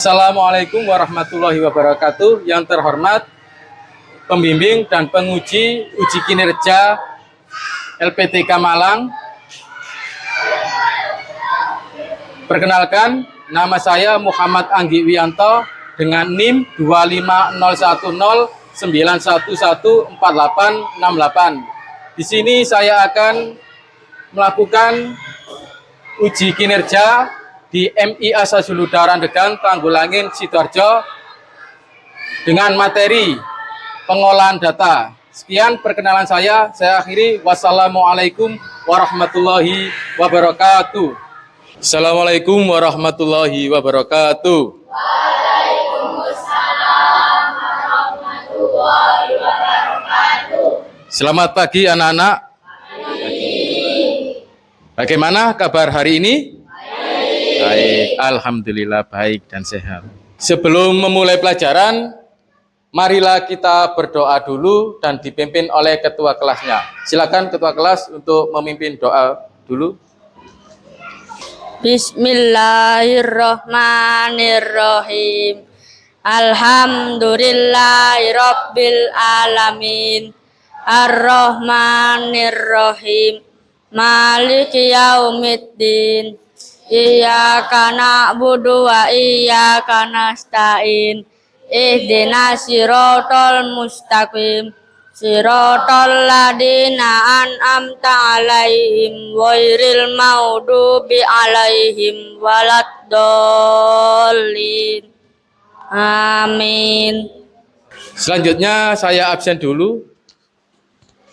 Assalamualaikum warahmatullahi wabarakatuh. Yang terhormat pembimbing dan penguji uji kinerja LPTK Malang. Perkenalkan, nama saya Muhammad Anggi Wianto dengan NIM 2501091148868. Di sini saya akan melakukan uji kinerja di MIA Sazulu Darandegan, Tanggulangin, Sidoarjo dengan materi pengolahan data. Sekian perkenalan saya akhiri. Wassalamualaikum warahmatullahi wabarakatuh. Assalamualaikum warahmatullahi wabarakatuh. Waalaikumsalam warahmatullahi wabarakatuh. Selamat pagi anak-anak. Bagaimana kabar hari ini? Baik, alhamdulillah baik dan sehat. Sebelum memulai pelajaran, marilah kita berdoa dulu dan dipimpin oleh ketua kelasnya. Silakan ketua kelas untuk memimpin doa dulu. Bismillahirrahmanirrahim. Alhamdulillahirabbil alamin. Arrahmanirrahim. Maliki yaumiddin. Iyyaka na'budu wa iyyaka nasta'in. Ihdinas siratal mustaqim. Siratal ladzina an'amta 'alaihim ghairil maghdubi alaihim waladdallin. Amin. Selanjutnya saya absen dulu.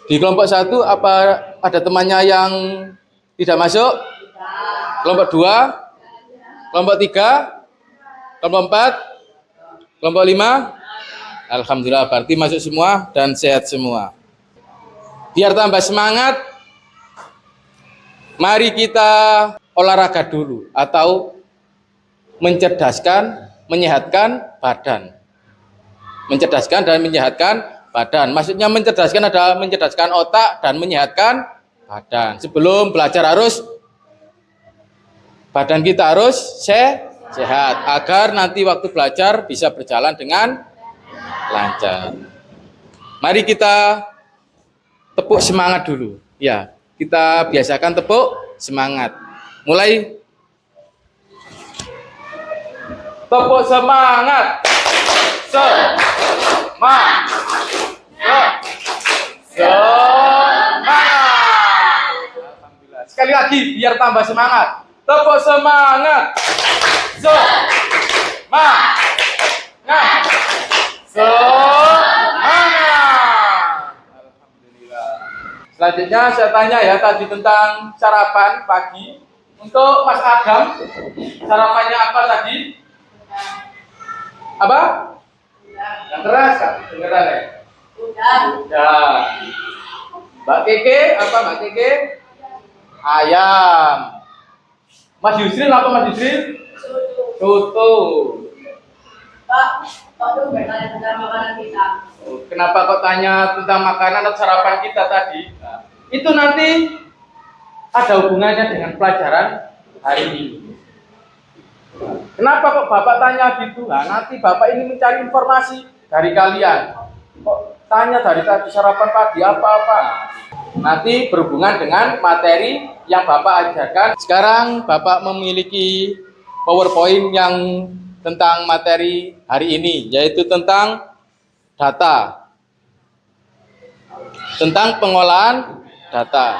Di kelompok 1 apa ada temannya yang tidak masuk? Kelompok 2, kelompok 3, kelompok 4, kelompok 5. Alhamdulillah, berarti masuk semua dan sehat semua. Biar tambah semangat, mari kita olahraga dulu atau mencerdaskan, menyehatkan badan. Mencerdaskan dan menyehatkan badan. Maksudnya mencerdaskan adalah mencerdaskan otak dan menyehatkan badan. Sebelum belajar badan kita harus sehat agar nanti waktu belajar bisa berjalan dengan lancar. Mari kita tepuk semangat dulu. Ya, kita biasakan tepuk semangat. Mulai. Tepuk semangat. Semangat. Alhamdulillah. Sekali lagi biar tambah semangat. Tepuk semangat. Semangat. Semangat. Alhamdulillah. Selanjutnya saya tanya ya tadi tentang sarapan pagi. Untuk Mas Adam, sarapannya apa tadi? Apa? Yang keras kan? Dengeran ya? Udah. Mbak Keke, apa Mbak Keke? Ayam. Mas Yusril apa Mas Yusril? Soto. Pak, aduh bertanya tentang makanan kita. Kenapa kok tanya tentang makanan atau sarapan kita tadi? Nah, itu nanti ada hubungannya dengan pelajaran hari ini. Kenapa kok Bapak tanya gitu? Nah, nanti Bapak ini mencari informasi dari kalian. Kok tanya dari tadi sarapan pagi apa-apa? Nanti berhubungan dengan materi yang Bapak ajarkan. Sekarang Bapak memiliki PowerPoint yang tentang materi hari ini, yaitu tentang data. Tentang pengolahan data.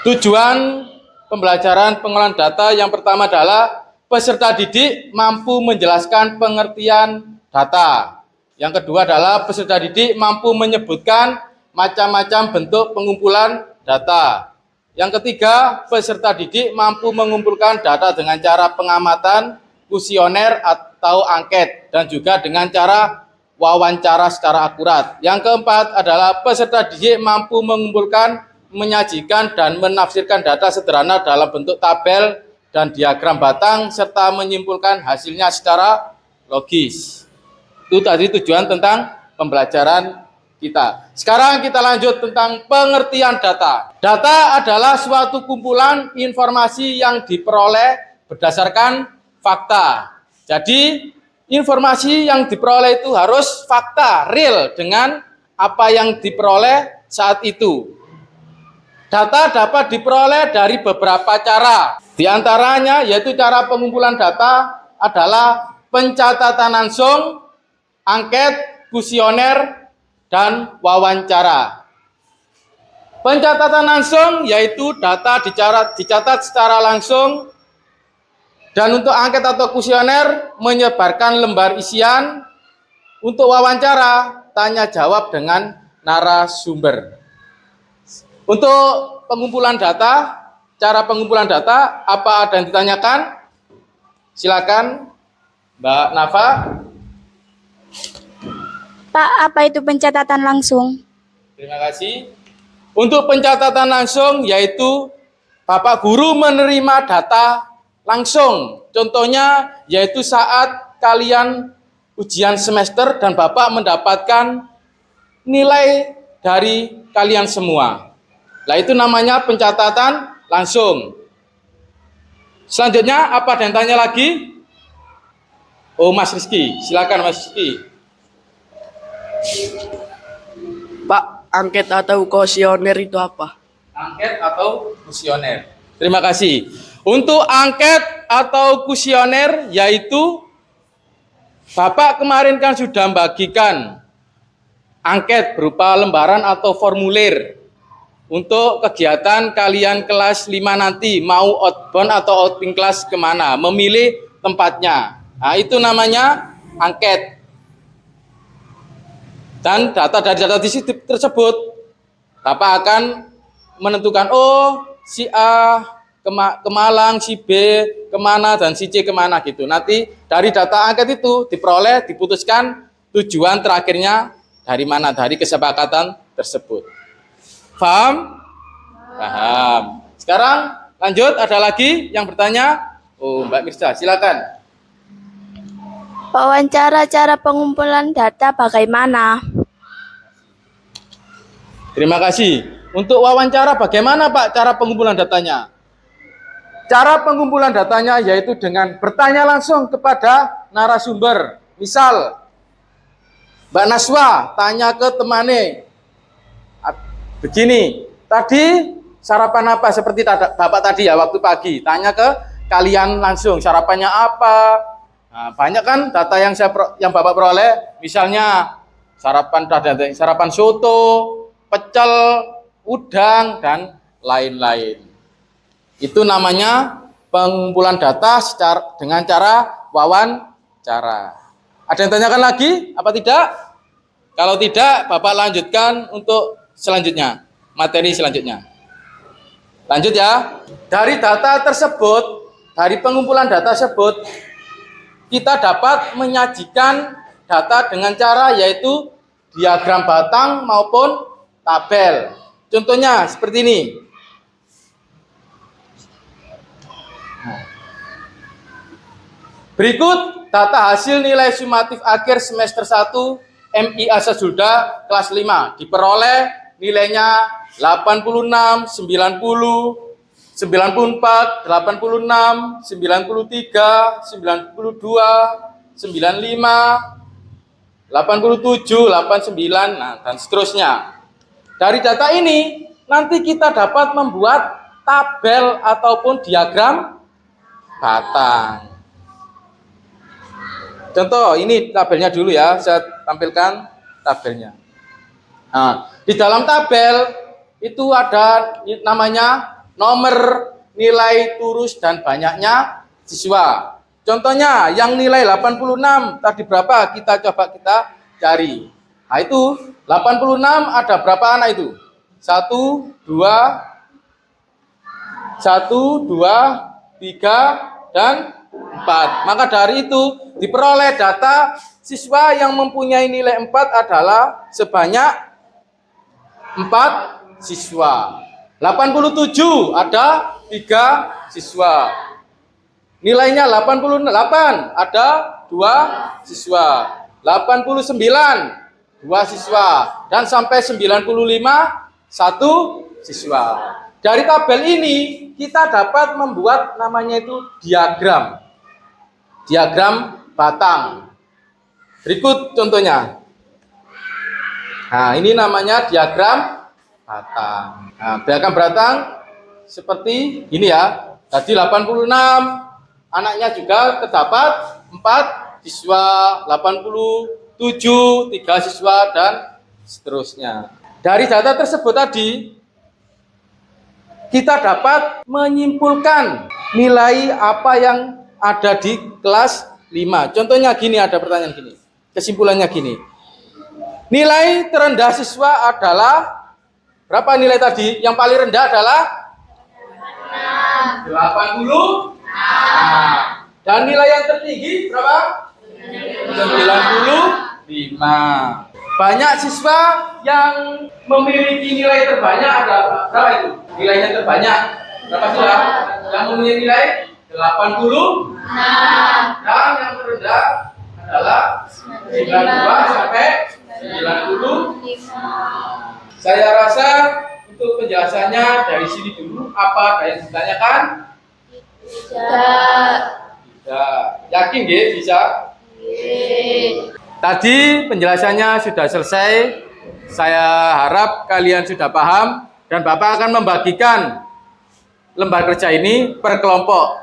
Tujuan pembelajaran pengolahan data yang pertama adalah peserta didik mampu menjelaskan pengertian data. Yang kedua adalah peserta didik mampu menyebutkan macam-macam bentuk pengumpulan data. Yang ketiga, peserta didik mampu mengumpulkan data dengan cara pengamatan, kuesioner atau angket, dan juga dengan cara wawancara secara akurat. Yang keempat adalah peserta didik mampu mengumpulkan, menyajikan, dan menafsirkan data sederhana dalam bentuk tabel dan diagram batang, serta menyimpulkan hasilnya secara logis. Itu tadi tujuan tentang pembelajaran kita. Sekarang kita lanjut tentang pengertian data. Data adalah suatu kumpulan informasi yang diperoleh berdasarkan fakta. Jadi informasi yang diperoleh itu harus fakta, real dengan apa yang diperoleh saat itu. Data dapat diperoleh dari beberapa cara. Di antaranya yaitu cara pengumpulan data adalah pencatatan langsung, angket, kuesioner, dan wawancara. Pencatatan langsung yaitu data dicatat secara langsung, dan untuk angket atau kuesioner menyebarkan lembar isian. Untuk wawancara, tanya jawab dengan narasumber. Untuk pengumpulan data, cara pengumpulan data, apa ada yang ditanyakan? Silakan, Mbak Nafa. Pak, apa itu pencatatan langsung? Terima kasih. Untuk pencatatan langsung yaitu Bapak Guru menerima data langsung. Contohnya yaitu saat kalian ujian semester dan Bapak mendapatkan nilai dari kalian semua. Nah, itu namanya pencatatan langsung. Selanjutnya apa ada yang tanya lagi? Oh, Mas Rizky, silakan Mas Rizky. Pak, angket atau kuesioner itu apa? Angket atau kuesioner. Terima kasih. Untuk angket atau kuesioner yaitu Bapak kemarin kan sudah membagikan angket berupa lembaran atau formulir untuk kegiatan kalian kelas 5 nanti mau outbound atau outing kelas kemana, memilih tempatnya. Nah, itu namanya angket. Dan data dari data tersebut Bapak akan menentukan, oh si A ke Malang, si B kemana, dan si C kemana gitu. Nanti dari data angket itu diperoleh, diputuskan tujuan terakhirnya dari mana, dari kesepakatan tersebut. Paham? Paham. Sekarang lanjut, ada lagi yang bertanya? Oh, Mbak Mirza, silakan. Wawancara cara pengumpulan data bagaimana? Terima kasih. Untuk wawancara bagaimana Pak cara pengumpulan datanya? Cara pengumpulan datanya yaitu dengan bertanya langsung kepada narasumber. Misal, Mbak Naswa tanya ke temannya, begini, tadi sarapan apa? Seperti Bapak tadi ya, waktu pagi, tanya ke kalian langsung, sarapannya apa? Nah, banyak kan data yang Bapak peroleh, misalnya sarapan soto, pecel, udang, dan lain-lain. Itu namanya pengumpulan data dengan cara wawancara. Ada yang tanyakan lagi? Apa tidak? Kalau tidak, Bapak lanjutkan untuk selanjutnya, materi selanjutnya. Lanjut ya. Dari data tersebut, dari pengumpulan data tersebut, kita dapat menyajikan data dengan cara yaitu diagram batang maupun tabel. Contohnya seperti ini. Berikut data hasil nilai sumatif akhir semester 1 MI Asasulda kelas 5. Diperoleh nilainya 86, 90, 94, 86, 93, 92, 95, 87, 89, nah, dan seterusnya. Dari data ini, nanti kita dapat membuat tabel ataupun diagram batang. Contoh, ini tabelnya dulu ya, saya tampilkan tabelnya. Nah, di dalam tabel itu ada namanya nomor, nilai turus, dan banyaknya siswa. Contohnya, yang nilai 86 tadi berapa? Kita cari. Nah, itu 86 ada berapa anak itu? 1, 2, 3, dan 4. Maka dari itu diperoleh data siswa yang mempunyai nilai 4 adalah sebanyak 4 siswa. 87 ada 3 siswa. Nilainya 88 ada 2 siswa. 89 2 siswa, dan sampai 95 1 siswa. Dari tabel ini kita dapat membuat namanya itu diagram. Diagram batang. Berikut contohnya. Nah, ini namanya diagram batang. Nah, diagram batang seperti ini ya. Tadi 86, anaknya juga terdapat 4 siswa, 87, 3 siswa, dan seterusnya. Dari data tersebut tadi, kita dapat menyimpulkan nilai apa yang ada di kelas 5. Contohnya gini, ada pertanyaan gini. Kesimpulannya gini. Nilai terendah siswa adalah berapa nilai tadi? Yang paling rendah adalah 80. Nah, dan nilai yang tertinggi berapa? 95. Banyak siswa yang memiliki nilai terbanyak ada berapa itu? Nilainya terbanyak berapa siswa? Yang memiliki nilai 80. Dan yang terendah adalah 92 sampai 90. Saya rasa untuk penjelasannya dari sini dulu. Apa ada yang ditanyakan? Tidak. Tidak. Yakin nggih bisa? Tadi penjelasannya sudah selesai. Saya harap kalian sudah paham dan Bapak akan membagikan lembar kerja ini per kelompok.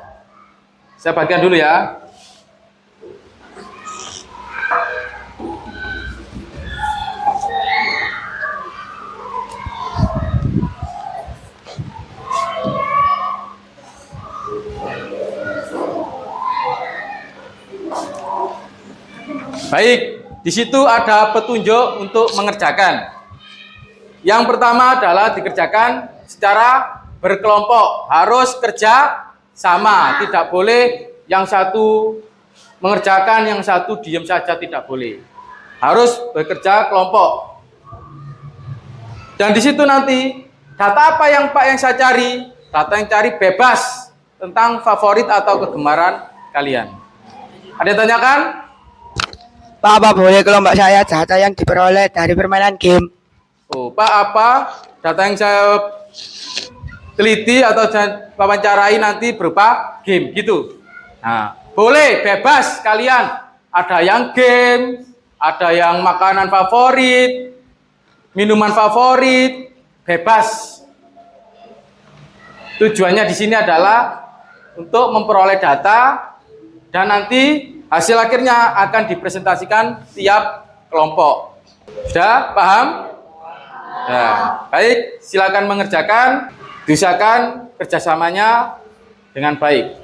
Saya bagikan dulu ya. Baik, di situ ada petunjuk untuk mengerjakan. Yang pertama adalah dikerjakan secara berkelompok, harus kerja sama, tidak boleh yang satu mengerjakan, yang satu diam saja, tidak boleh. Harus bekerja kelompok. Dan di situ nanti data apa yang Pak yang saya cari? Data yang cari bebas tentang favorit atau kegemaran kalian. Ada yang tanyakan? Pak, apa boleh kelompok saya data yang diperoleh dari permainan game? Oh, Pak, apa data yang saya teliti atau saya wawancarai nanti berupa game gitu. Nah, boleh bebas kalian. Ada yang game, ada yang makanan favorit, minuman favorit, bebas. Tujuannya di sini adalah untuk memperoleh data dan nanti hasil akhirnya akan dipresentasikan tiap kelompok. Sudah paham? Ya, baik, silakan mengerjakan, diusahakan kerjasamanya dengan baik.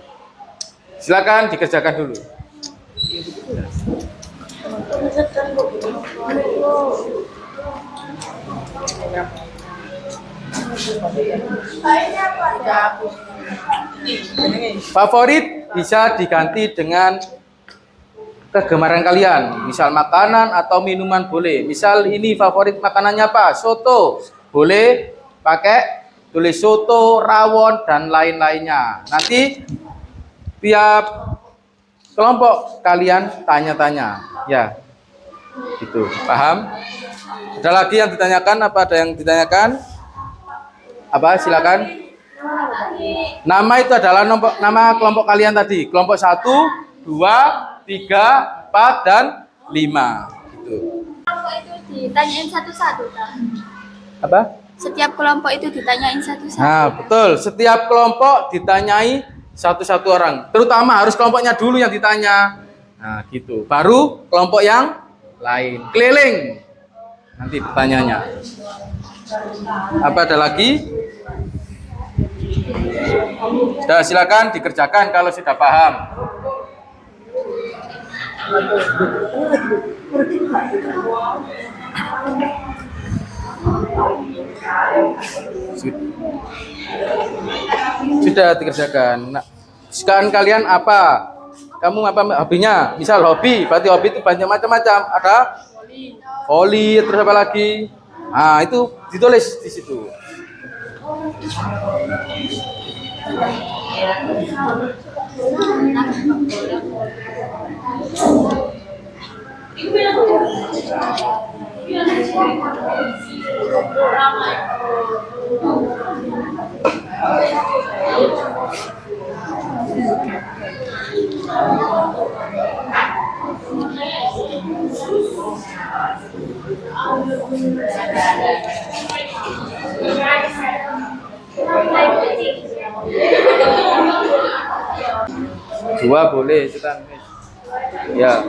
Silakan dikerjakan dulu. Favorit bisa diganti dengan kegemaran kalian, misal makanan atau minuman boleh. Misal ini favorit makanannya apa? Soto, boleh pakai tulis soto, rawon, dan lain-lainnya. Nanti tiap kelompok kalian tanya-tanya, ya, gitu. Paham? Ada lagi yang ditanyakan? Apa ada yang ditanyakan? Apa? Silakan. Nama itu adalah nama kelompok kalian tadi. Kelompok 1, 2, 3, 4, dan 5 gitu. Kelompok itu ditanyain satu-satu, Kak. Apa? Setiap kelompok itu ditanyain satu-satu. Nah, betul. Setiap kelompok ditanyai satu-satu orang. Terutama harus kelompoknya dulu yang ditanya. Nah, gitu. Baru kelompok yang lain. Keliling. Nanti pertanyaannya. Apa ada lagi? Sudah, silakan dikerjakan kalau sudah paham. Sudah dikerjakan. Nah, kesukaan kalian apa? Kamu apa hobinya? Misal hobi, berarti hobi itu banyak macam-macam. Ada voli, terus apa lagi? Nah, itu ditulis di situ. Dua boleh itu kan. Ya.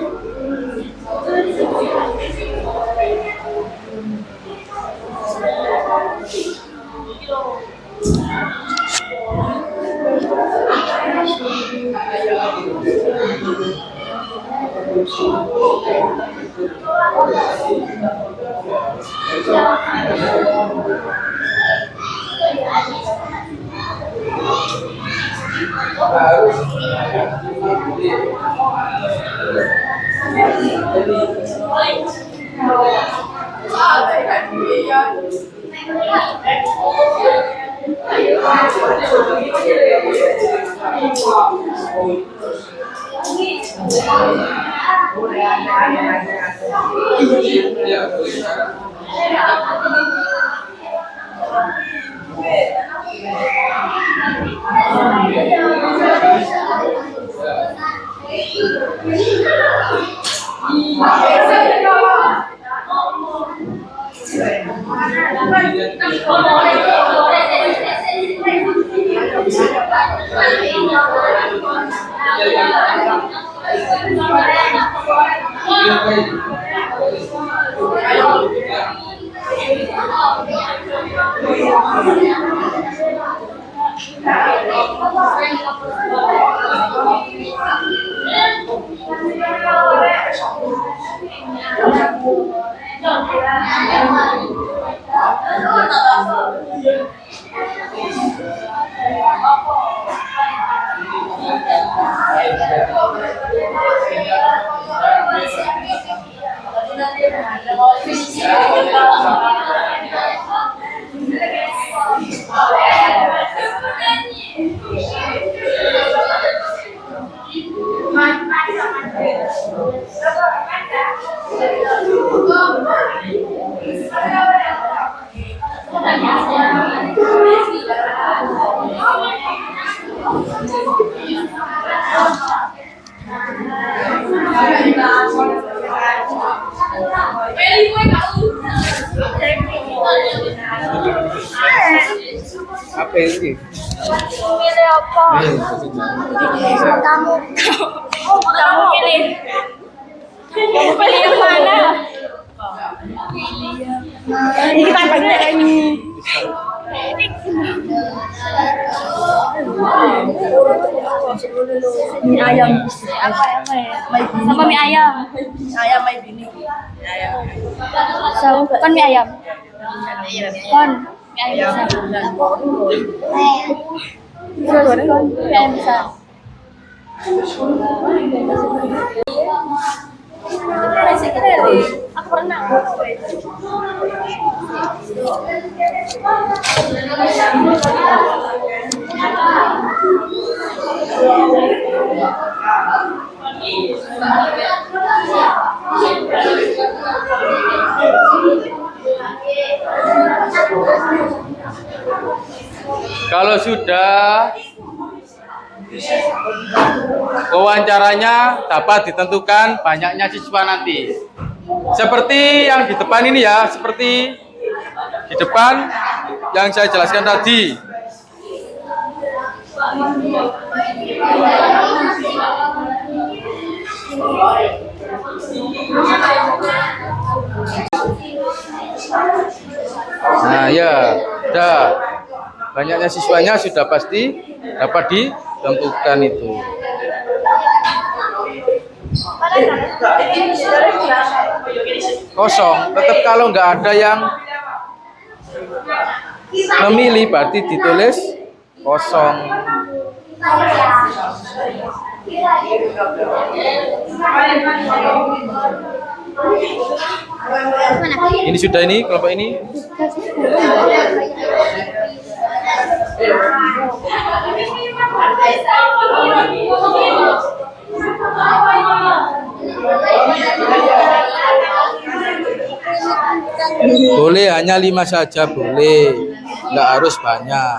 Apa ini? Pilih apa? Kamu. Kamu pilih. Kamu pilih yang mana? Ini kita banyak ini. Mie ayam. Apa ya? Sama mie ayam. Ayam mai bini. Ayam. So, kon mie ayam. Kon mie ayam besar. Kon mie ayam besar. Aku pernah. Kalau sudah wawancaranya dapat ditentukan banyaknya siswa nanti. Seperti yang di depan ini ya, seperti di depan yang saya jelaskan tadi. Nah ya, sudah banyaknya siswanya sudah pasti dapat ditentukan itu. Kosong, tetap kalau nggak ada yang memilih berarti ditulis kosong. Ini sudah ini kelompok ini. Boleh hanya 5 saja boleh, nggak harus banyak.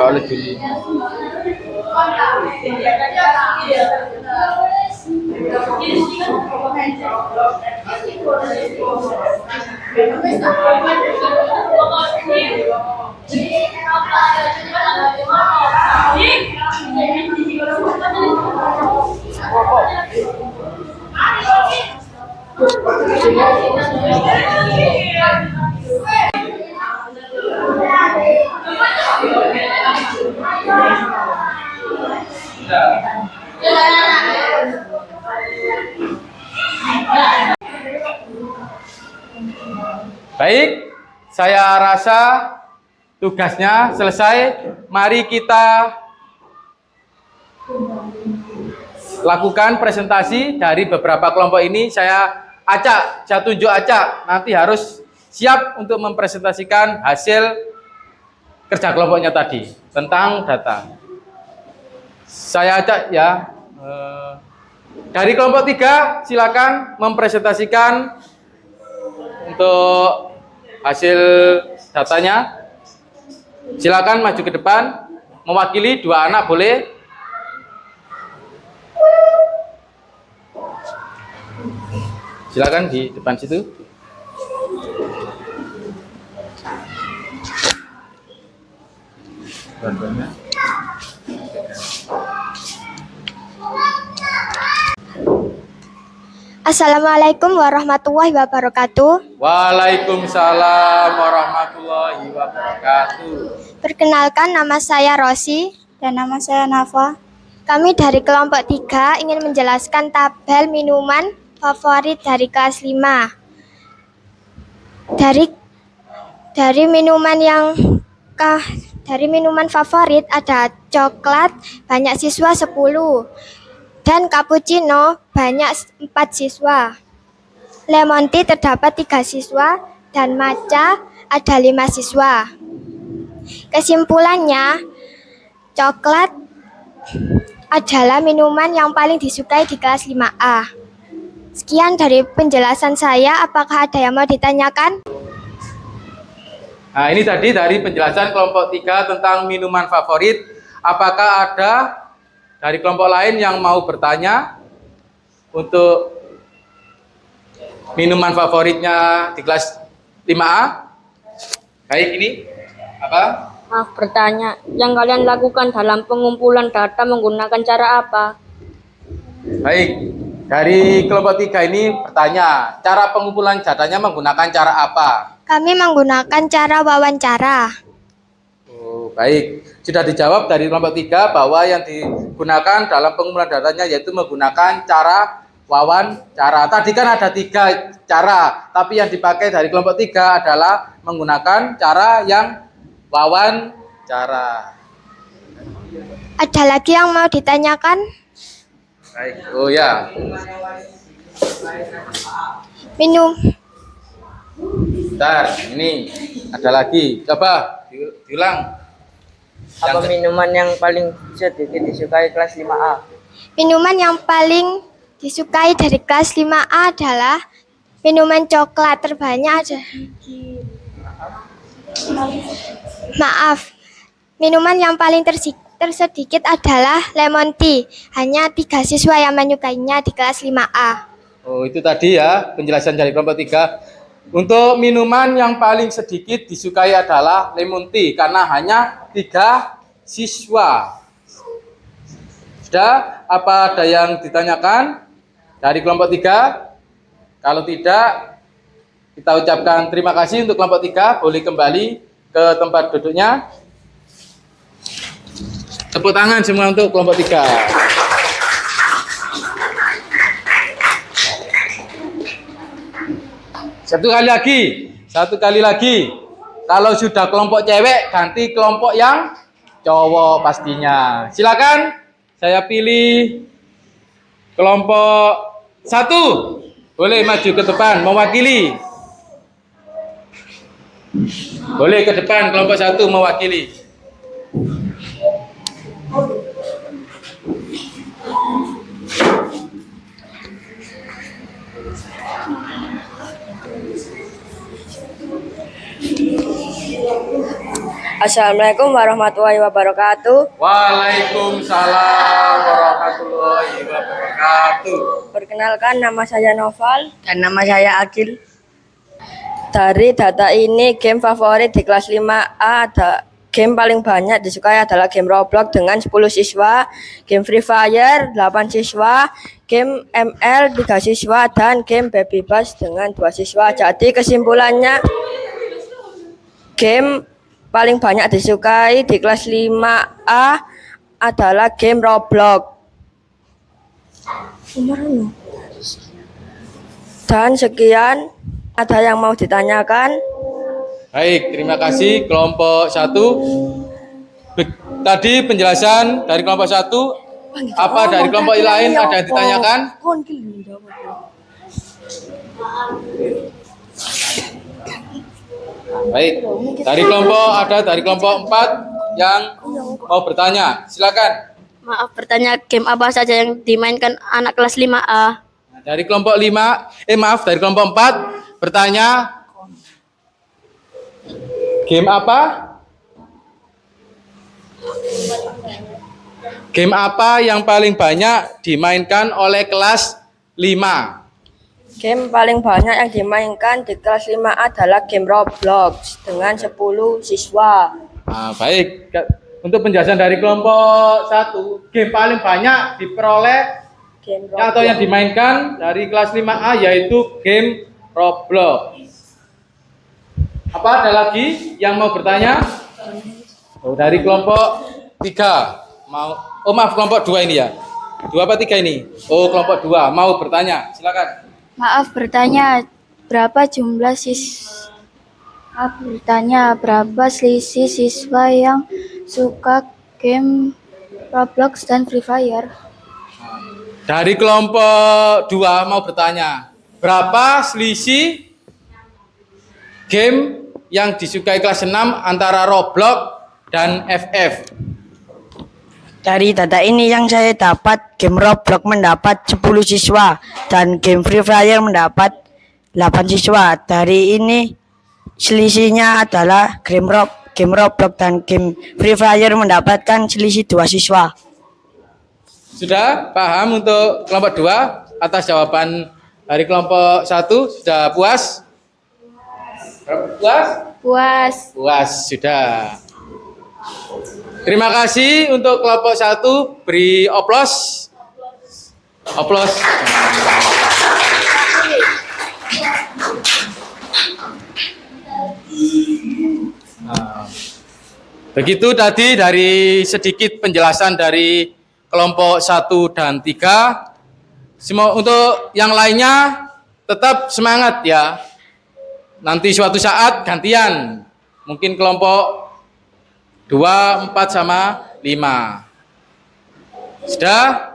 oleh Juli. Baik, saya rasa tugasnya selesai. Mari kita lakukan presentasi dari beberapa kelompok ini. Saya tunjuk acak. Nanti harus siap untuk mempresentasikan hasil kerja kelompoknya tadi tentang data. Saya acak ya. Dari kelompok 3 silakan mempresentasikan untuk hasil datanya. Silakan maju ke depan, mewakili 2 anak boleh. Silakan di depan situ. Assalamualaikum warahmatullahi wabarakatuh. Waalaikumsalam warahmatullahi wabarakatuh. Perkenalkan, nama saya Rosi. Dan nama saya Nafa. Kami dari kelompok 3 ingin menjelaskan tabel minuman favorit dari kelas 5. Dari minuman favorit ada coklat banyak siswa 10 dan cappuccino banyak 4 siswa. Lemon tea terdapat 3 siswa dan matcha ada 5 siswa. Kesimpulannya, coklat adalah minuman yang paling disukai di kelas 5A. Sekian dari penjelasan saya, apakah ada yang mau ditanyakan? Nah, ini tadi dari penjelasan kelompok 3 tentang minuman favorit. Apakah ada dari kelompok lain yang mau bertanya untuk minuman favoritnya di kelas 5A? Baik, ini apa? Maaf bertanya, yang kalian lakukan dalam pengumpulan data menggunakan cara apa? Baik, dari kelompok 3 ini bertanya, cara pengumpulan datanya menggunakan cara apa? Kami menggunakan cara wawancara. Oh, baik. Sudah dijawab dari kelompok 3 bahwa yang digunakan dalam pengumpulan datanya yaitu menggunakan cara wawancara. Tadi kan ada 3 cara, tapi yang dipakai dari kelompok 3 adalah menggunakan cara yang wawancara. Ada lagi yang mau ditanyakan? Baik. Oh ya. Minum. Bentar, ini ada lagi. Coba diulang. Apa minuman yang paling sedikit disukai kelas 5A? Minuman yang paling disukai dari kelas 5A adalah minuman coklat terbanyak ada. Maaf, minuman yang paling tersedikit adalah lemon tea. Hanya 3 siswa yang menyukainya di kelas 5A. Oh, itu tadi ya penjelasan dari kelompok 3. Untuk minuman yang paling sedikit disukai adalah lemon tea karena hanya 3 siswa. Sudah? Apa ada yang ditanyakan dari kelompok 3? Kalau tidak, kita ucapkan terima kasih untuk kelompok 3. Boleh kembali ke tempat duduknya. Tepuk tangan semua untuk kelompok 3. Satu kali lagi. Kalau sudah kelompok cewek, ganti kelompok yang cowok pastinya. Silakan, saya pilih kelompok 1. Boleh maju ke depan, mewakili. Boleh ke depan, kelompok 1 mewakili. Assalamualaikum warahmatullahi wabarakatuh. Waalaikumsalam warahmatullahi wabarakatuh. Perkenalkan, nama saya Noval. Dan nama saya Akil. Dari data ini, game favorit di kelas 5A game paling banyak disukai adalah game Roblox dengan 10 siswa, game Free Fire 8 siswa, game ML 3 siswa, dan game Baby Bus dengan 2 siswa. Jadi kesimpulannya, game paling banyak disukai di kelas 5A adalah game Roblox. Dan sekian, ada yang mau ditanyakan? Baik, terima kasih kelompok 1. Tadi penjelasan dari kelompok 1. Apa dari kelompok lain ada yang ditanyakan? Baik, dari kelompok 4 yang mau bertanya, silakan. Maaf bertanya, game apa saja yang dimainkan anak kelas 5A? Dari kelompok 4 bertanya, game apa? Game apa yang paling banyak dimainkan oleh kelas 5? Game paling banyak yang dimainkan di kelas 5 adalah game Roblox dengan 10 siswa. Nah, baik. Untuk penjelasan dari kelompok 1, game paling banyak diperoleh atau yang dimainkan dari kelas 5A yaitu game Roblox. Apa ada lagi yang mau bertanya? Dari kelompok 3 maaf kelompok 2 ini ya. 2 apa 3 ini? Kelompok 2 mau bertanya, silakan. Maaf bertanya, berapa selisih siswa yang suka game Roblox dan Free Fire? Dari kelompok 2 mau bertanya, berapa selisih game yang disukai kelas 6 antara Roblox dan FF? Dari data ini yang saya dapat, game Roblox mendapat 10 siswa dan game Free Fire mendapat 8 siswa. Dari ini selisihnya adalah game Roblox dan game Free Fire mendapatkan selisih 2 siswa. Sudah paham untuk kelompok 2 atas jawaban dari kelompok 1? Sudah puas? Puas. Puas, sudah. Terima kasih untuk kelompok 1. Beri oplos. Oplos. Begitu tadi dari sedikit penjelasan dari kelompok 1 dan 3. Untuk yang lainnya tetap semangat ya. Nanti suatu saat gantian. Mungkin kelompok 2, 4 sama 5. Sudah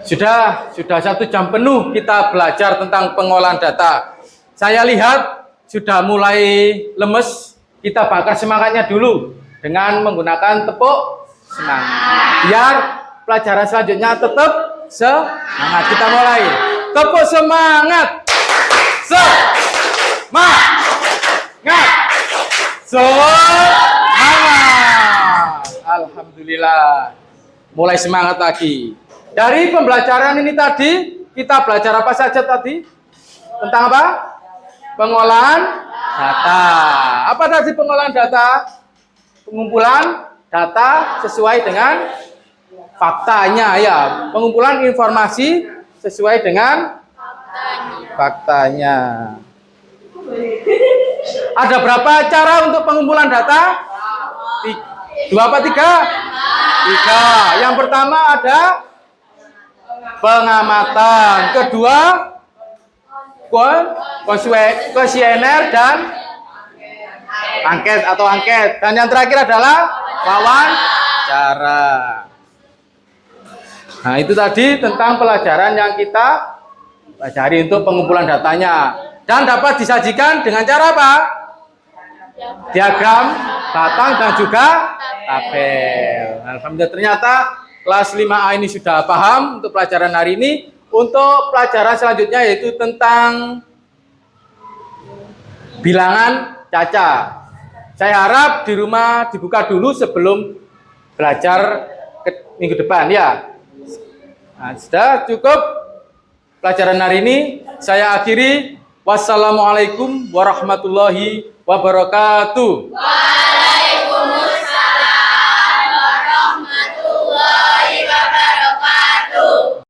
1 jam penuh kita belajar tentang pengolahan data. Saya lihat sudah mulai lemes. Kita bakar semangatnya dulu dengan menggunakan tepuk semangat. Biar pelajaran selanjutnya tetap semangat. Kita mulai. Tepuk semangat. Semangat. Alhamdulillah. Mulai semangat lagi. Dari pembelajaran ini tadi, kita belajar apa saja tadi? Tentang apa? Pengolahan data. Apa tadi pengolahan data? Pengumpulan data sesuai dengan faktanya ya. Pengumpulan informasi sesuai dengan faktanya. Ada berapa cara untuk pengumpulan data? 2 apa 3? 3. Yang pertama ada pengamatan. Kedua, kuesioner dan angket. Dan yang terakhir adalah wawancara. Nah, itu tadi tentang pelajaran yang kita pelajari untuk pengumpulan datanya. Dan dapat disajikan dengan cara apa? Diagram, batang, dan juga tabel. Alhamdulillah ternyata kelas 5A ini sudah paham untuk pelajaran hari ini. Untuk pelajaran selanjutnya yaitu tentang bilangan caca. Saya harap di rumah dibuka dulu sebelum belajar minggu depan ya. Nah, sudah cukup pelajaran hari ini. Saya akhiri. Wassalamualaikum warahmatullahi wabarakatuh.